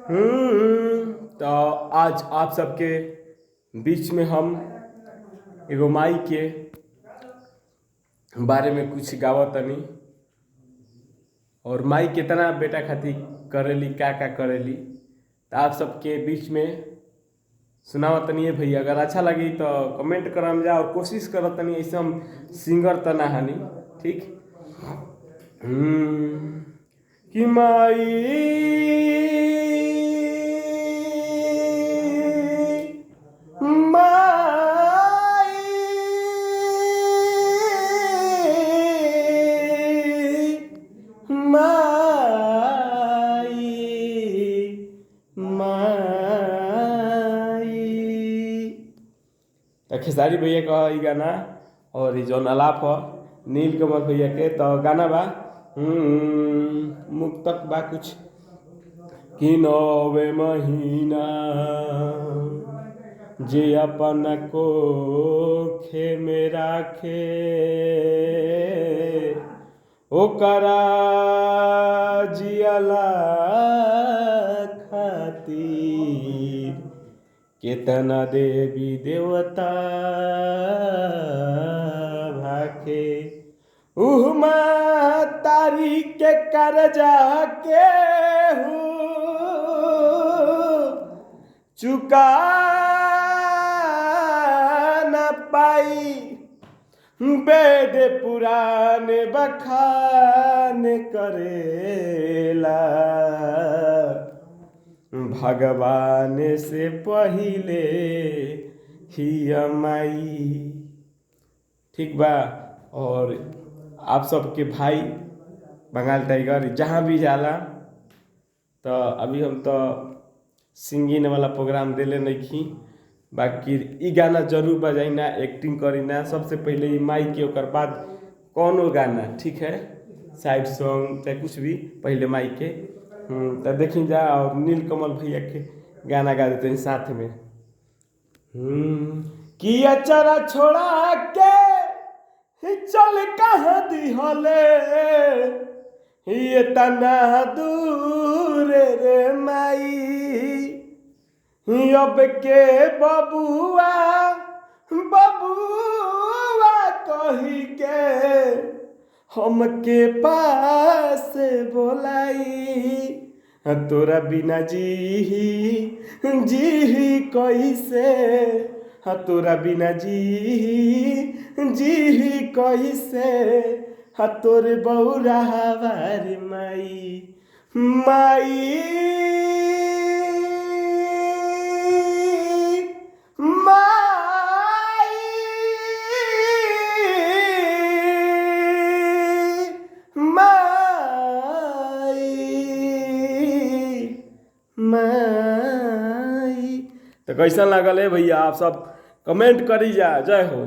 तो आज आप सबके बीच में हम एगो माई के बारे में कुछ गावत तनी और माई कितना बेटा खातिर करेली का करेली तो आप सबके बीच में सुनावत तनी है भैया। अगर अच्छा लगी तो कमेंट करम जा और कोशिश करत तनी ऐसे हम सिंगर तना हनी ठीक। कि माई माई माई तो खेसारी भैया का ई गाना और ये जौन अलाप हो नीलकमल भैया के तो गाना बा मुक्तक बा कुछ कि नौवे महीना जे अपन कोखे में राखे ओकरा जियला खातिर केतना देवी देवता भाखे उहमा तारी के करजा के चुका न पाई वेद पुराण बखान करेला भगवान से पहिले ही माई ठीक बा। और आप सबके भाई बंगाल टाइगर जहाँ भी जाला तो अभी हम तो सिंगिंग वाला प्रोग्राम देले नहीं खी बाकी ई गाना जरूर बजाई ना एक्टिंग करी ना सबसे पहले ई माई के ओकर बाद कौनो गाना ठीक है साइड सॉन्ग चाहे कुछ भी पहले माई के तो देखी जा और नीलकमल भैया के गाना गा देते हैं साथ में। कि अचरा छोड़ा के चल कहाँ दिहले ये तना दूर रे माई अब के बबुआ बबुआ कही के हमके पास बोलाई तोरा बिना जी कैसे तोरा बिना जी कैसे तोर बौरा हवारी माई माई माई तो कैसा लागल है भैया आप सब कमेंट करी जा। जय हो।